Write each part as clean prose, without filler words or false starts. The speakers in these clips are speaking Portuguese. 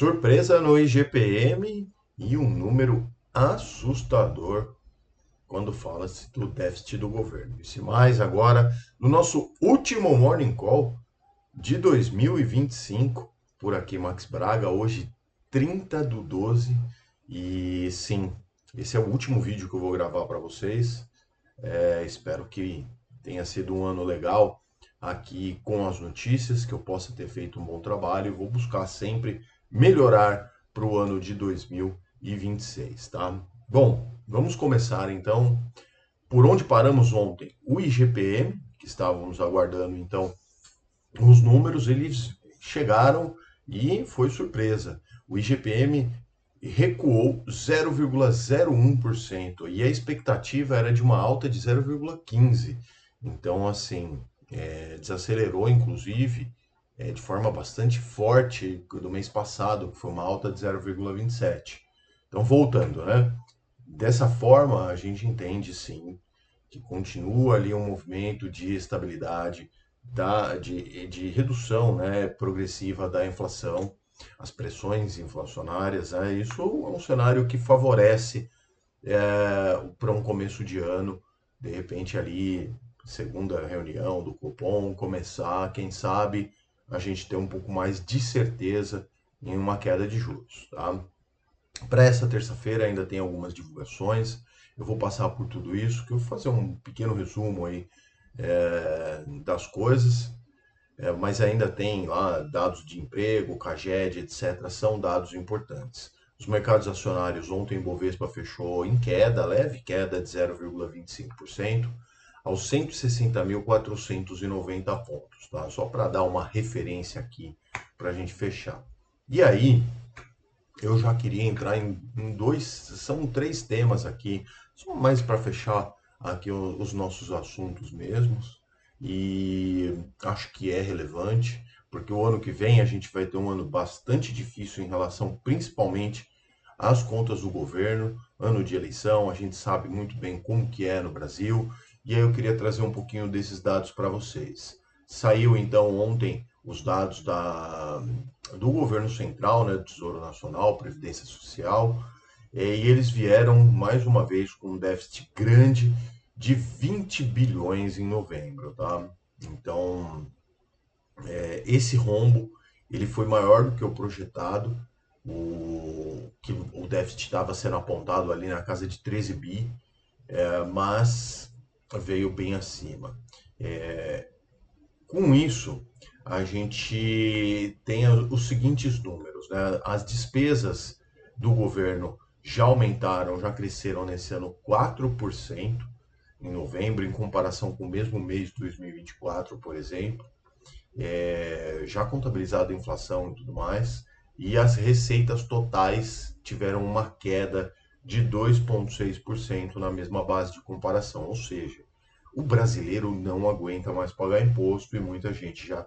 Surpresa no IGPM e um número assustador quando fala-se do déficit do governo. Isso e mais agora no nosso último Morning Call de 2025. Por aqui, Max Braga, hoje 30/12. E sim, esse é o último vídeo que eu vou gravar para vocês. Espero que tenha sido um ano legal aqui com as notícias, que eu possa ter feito um bom trabalho. Vou buscar sempre melhorar para o ano de 2026, tá? Bom, vamos começar então por onde paramos ontem. O IGPM, que estávamos aguardando então os números, eles chegaram e foi surpresa. O IGPM recuou 0,01% e a expectativa era de uma alta de 0,15%. Então, assim, desacelerou, inclusive, de forma bastante forte do mês passado, que foi uma alta de 0,27%. Então, voltando, né? Dessa forma, a gente entende, sim, que continua ali um movimento de estabilidade, de redução, né, progressiva da inflação, as pressões inflacionárias, né, isso é um cenário que favorece para um começo de ano, de repente ali, segunda reunião do Copom, começar, quem sabe, a gente ter um pouco mais de certeza em uma queda de juros, tá? Para essa terça-feira ainda tem algumas divulgações, eu vou passar por tudo isso, que eu vou fazer um pequeno resumo aí das coisas, mas ainda tem lá dados de emprego, CAGED, etc. São dados importantes. Os mercados acionários ontem, o Bovespa fechou em queda, leve queda de 0,25%, aos 160.490 pontos, tá? Só para dar uma referência aqui para a gente fechar. E aí, eu já queria entrar em dois, são três temas aqui, só mais para fechar aqui os nossos assuntos mesmos, e acho que é relevante, porque o ano que vem a gente vai ter um ano bastante difícil em relação principalmente às contas do governo, ano de eleição, a gente sabe muito bem como que é no Brasil, e aí eu queria trazer um pouquinho desses dados para vocês. Saiu então ontem os dados do governo central, né, do Tesouro Nacional, Previdência Social, e eles vieram mais uma vez com um déficit grande de 20 bilhões em novembro, tá? Então, esse rombo ele foi maior do que o projetado, que o déficit estava sendo apontado ali na casa de 13 bi, mas veio bem acima. Com isso, a gente tem os seguintes números, né? As despesas do governo já aumentaram, já cresceram nesse ano 4% em novembro, em comparação com o mesmo mês de 2024, por exemplo, já contabilizado a inflação e tudo mais, e as receitas totais tiveram uma queda de 2,6% na mesma base de comparação, ou seja, o brasileiro não aguenta mais pagar imposto e muita gente já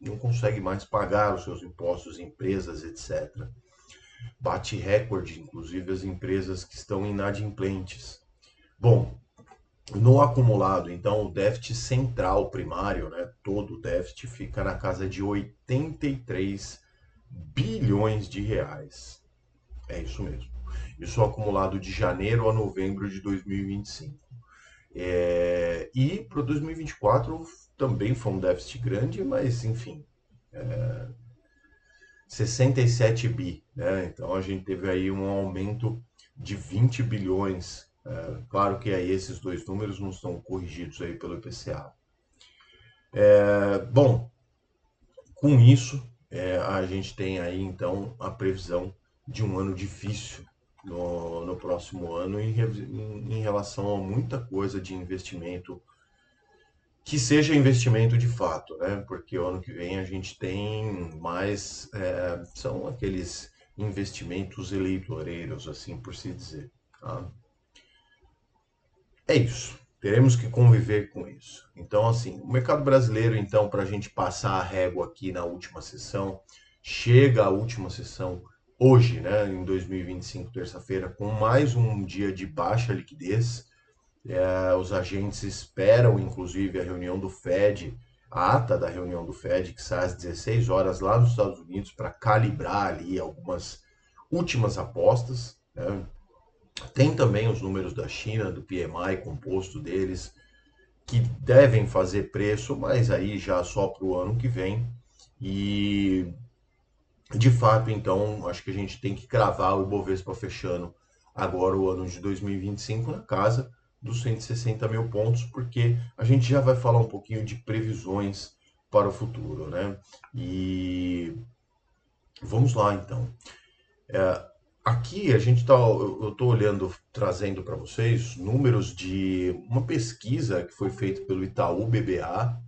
não consegue mais pagar os seus impostos, empresas, etc. Bate recorde, inclusive, as empresas que estão inadimplentes. Bom, no acumulado, então, o déficit central primário, né, todo o déficit fica na casa de 83 bilhões de reais. É isso mesmo. Isso acumulado de janeiro a novembro de 2025. E para 2024 também foi um déficit grande, mas enfim, 67 bi, né? Então a gente teve aí um aumento de 20 bilhões. Claro que aí esses dois números não estão corrigidos aí pelo IPCA. Bom, com isso a gente tem aí então a previsão de um ano difícil no próximo ano em relação a muita coisa de investimento que seja investimento de fato, né? Porque o ano que vem a gente tem mais, são aqueles investimentos eleitoreiros, assim por se dizer, tá? É isso. Teremos que conviver com isso. Então, assim, o mercado brasileiro, então, para a gente passar a régua aqui na última sessão, chega a última sessão hoje, né, em 2025, terça-feira, com mais um dia de baixa liquidez. Os agentes esperam, inclusive, a reunião do Fed a ata da reunião do Fed, que sai às 16 horas lá nos Estados Unidos para calibrar ali algumas últimas apostas, né? Tem também os números da China, do PMI composto deles, que devem fazer preço, mas aí já só para o ano que vem. E de fato, então, acho que a gente tem que cravar o Ibovespa fechando agora o ano de 2025 na casa dos 160 mil pontos, porque a gente já vai falar um pouquinho de previsões para o futuro, né? E vamos lá, então. Aqui a gente tá, eu estou olhando, trazendo para vocês números de uma pesquisa que foi feita pelo Itaú BBA,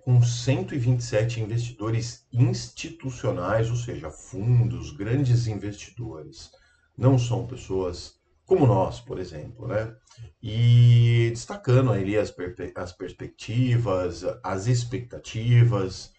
com 127 investidores institucionais, ou seja, fundos, grandes investidores. Não são pessoas como nós, por exemplo, né? E destacando ali as perspectivas, as expectativas,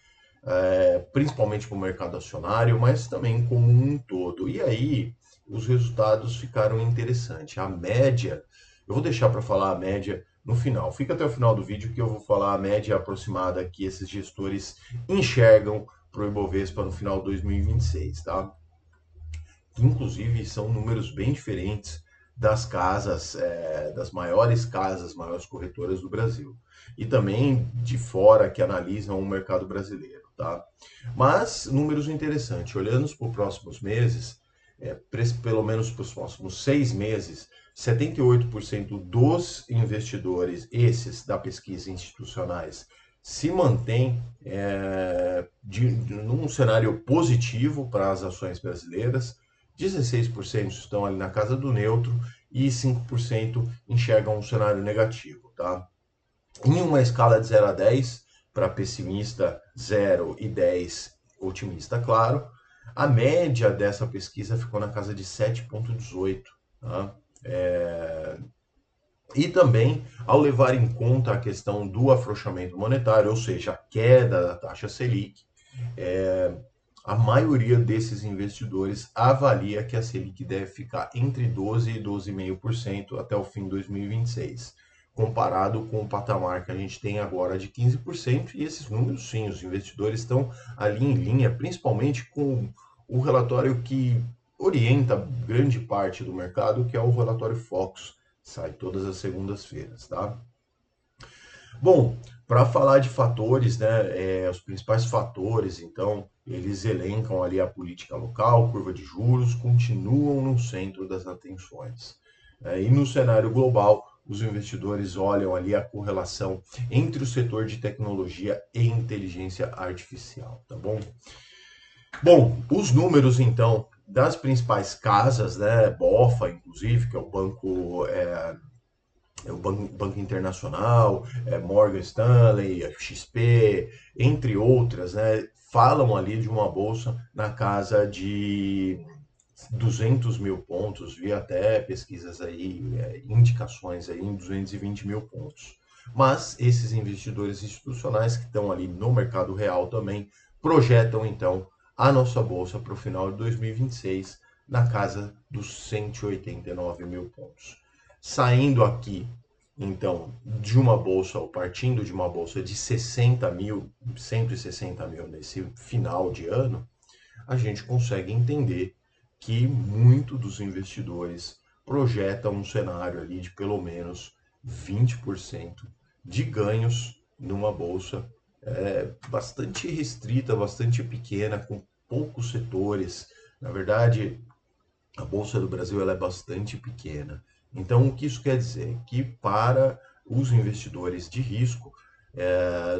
principalmente para o mercado acionário, mas também como um todo. E aí os resultados ficaram interessantes. A média, eu vou deixar para falar a média no final. Fica até o final do vídeo que eu vou falar a média aproximada que esses gestores enxergam para o Ibovespa no final de 2026, tá? Inclusive são números bem diferentes das casas, das maiores corretoras do Brasil. E também de fora que analisam o mercado brasileiro, tá? Mas números interessantes. Olhando para os próximos meses, pelo menos para os próximos 6 meses, 78% dos investidores, esses da pesquisa institucionais, se mantém num cenário positivo para as ações brasileiras, 16% estão ali na casa do neutro e 5% enxergam um cenário negativo, tá? Em uma escala de 0 a 10, para pessimista 0 e 10 otimista, claro, a média dessa pesquisa ficou na casa de 7,18. Tá? E também, ao levar em conta a questão do afrouxamento monetário, ou seja, a queda da taxa Selic, a maioria desses investidores avalia que a Selic deve ficar entre 12% e 12,5% até o fim de 2026, comparado com o patamar que a gente tem agora de 15%. E esses números, sim, os investidores estão ali em linha, principalmente com o relatório que orienta grande parte do mercado, que é o relatório Focus, sai todas as segundas-feiras, tá? Bom, para falar de fatores, né, os principais fatores, então, eles elencam ali a política local, curva de juros, continuam no centro das atenções. E no cenário global, os investidores olham ali a correlação entre o setor de tecnologia e inteligência artificial, tá bom? Bom, os números, então, das principais casas, né, BofA, inclusive, que é o banco Banco Internacional, Morgan Stanley, XP, entre outras, né, falam ali de uma bolsa na casa de 200 mil pontos, vi até pesquisas aí, indicações aí em 220 mil pontos. Mas esses investidores institucionais que estão ali no mercado real também projetam então a nossa bolsa para o final de 2026 na casa dos 189 mil pontos. Saindo aqui, então, de uma bolsa, ou partindo de uma bolsa de 60 mil, 160 mil nesse final de ano, a gente consegue entender que muito dos investidores projetam um cenário ali de pelo menos 20% de ganhos numa bolsa bastante restrita, bastante pequena, com poucos setores. Na verdade, a Bolsa do Brasil ela é bastante pequena. Então, o que isso quer dizer? Que para os investidores de risco,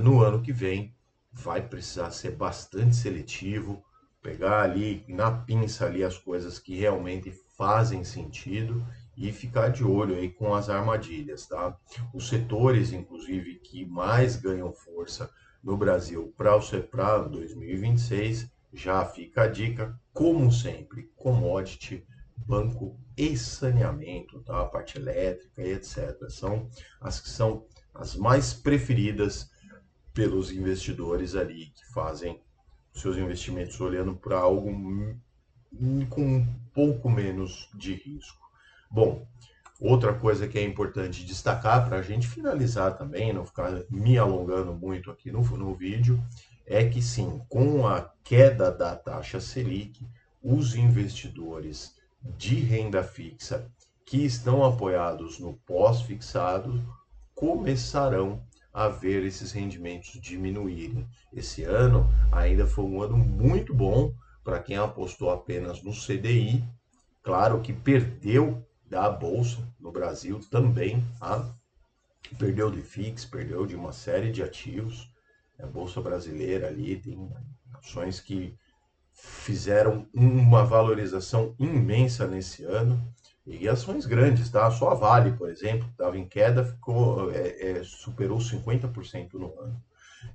no ano que vem, vai precisar ser bastante seletivo, pegar ali na pinça ali as coisas que realmente fazem sentido e ficar de olho aí com as armadilhas, tá? Os setores, inclusive, que mais ganham força no Brasil para 2026, já fica a dica, como sempre, commodity, banco e saneamento, tá? A parte elétrica e etc. São as que são as mais preferidas pelos investidores ali que fazem seus investimentos olhando para algo com um pouco menos de risco. Bom, Outra coisa que é importante destacar para a gente finalizar também, não ficar me alongando muito aqui no vídeo, é que sim, com a queda da taxa Selic, os investidores de renda fixa que estão apoiados no pós-fixado começarão a ver esses rendimentos diminuírem. Esse ano ainda foi um ano muito bom para quem apostou apenas no CDI, claro que perdeu da bolsa no Brasil também, tá? Perdeu de FIX, perdeu de uma série de ativos. A bolsa brasileira ali tem ações que fizeram uma valorização imensa nesse ano. E ações grandes, tá? Só a Vale, por exemplo, que estava em queda, superou 50% no ano.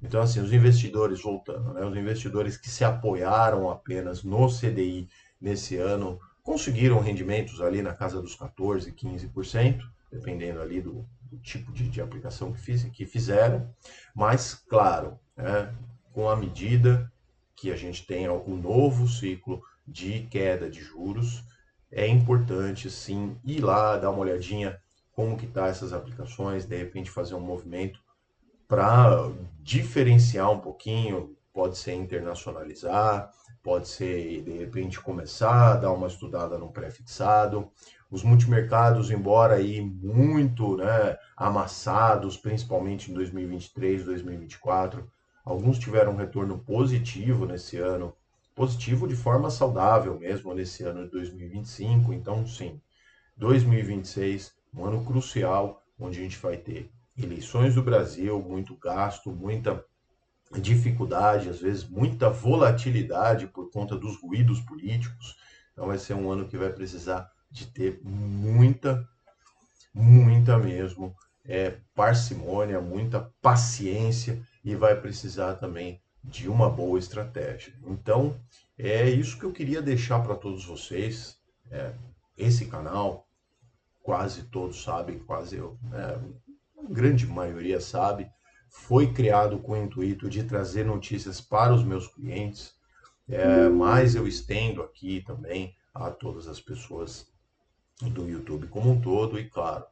Então, assim, os investidores, voltando, né? Os investidores que se apoiaram apenas no CDI nesse ano conseguiram rendimentos ali na casa dos 14, 15%, dependendo ali do tipo de aplicação que fizeram. Mas, claro, né, com a medida que a gente tenha um novo ciclo de queda de juros, é importante sim ir lá, dar uma olhadinha como que tá essas aplicações, de repente fazer um movimento para diferenciar um pouquinho, pode ser internacionalizar, pode ser de repente começar a dar uma estudada no pré-fixado. Os multimercados, embora aí muito, né, amassados, principalmente em 2023, 2024, alguns tiveram um retorno positivo nesse ano, positivo de forma saudável mesmo nesse ano de 2025. Então, sim, 2026, um ano crucial, onde a gente vai ter eleições do Brasil, muito gasto, muita dificuldade, às vezes muita volatilidade por conta dos ruídos políticos. Então vai ser um ano que vai precisar de ter muita mesmo, parcimônia, muita paciência e vai precisar também de uma boa estratégia. Então, é isso que eu queria deixar para todos vocês. Esse canal, quase todos sabem, quase eu, a grande maioria sabe, foi criado com o intuito de trazer notícias para os meus clientes, mas eu estendo aqui também a todas as pessoas do YouTube como um todo e, claro,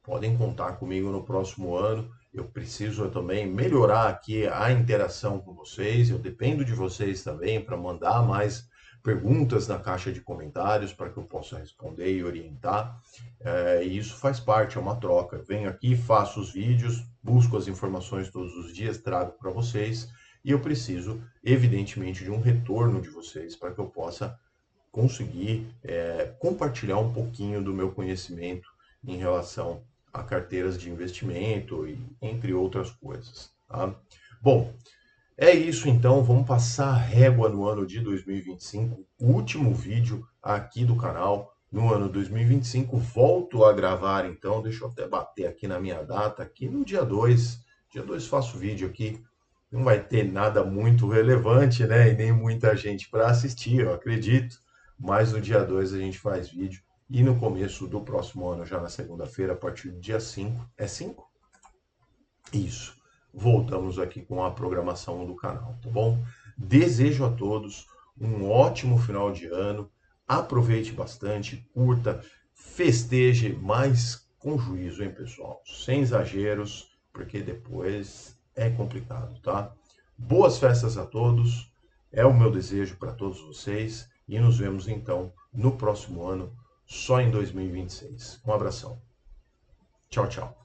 podem contar comigo no próximo ano. Eu preciso também melhorar aqui a interação com vocês. Eu dependo de vocês também para mandar mais perguntas na caixa de comentários para que eu possa responder e orientar. E isso faz parte, é uma troca. Eu venho aqui, faço os vídeos, busco as informações todos os dias, trago para vocês e eu preciso, evidentemente, de um retorno de vocês para que eu possa conseguir compartilhar um pouquinho do meu conhecimento em relação a carteiras de investimento e entre outras coisas. Tá? Bom, é isso então, vamos passar a régua no ano de 2025, último vídeo aqui do canal. No ano 2025, volto a gravar então, deixa eu até bater aqui na minha data, aqui no dia 2. Dia 2 faço vídeo aqui, não vai ter nada muito relevante, né? E nem muita gente para assistir, eu acredito. Mas no dia 2 a gente faz vídeo. E no começo do próximo ano, já na segunda-feira, a partir do dia 5. É 5? Isso. Voltamos aqui com a programação do canal, tá bom? Desejo a todos um ótimo final de ano. Aproveite bastante, curta, festeje, mas com juízo, hein, pessoal? Sem exageros, porque depois é complicado, tá? Boas festas a todos. É o meu desejo para todos vocês. E nos vemos então no próximo ano, só em 2026. Um abração. Tchau, tchau.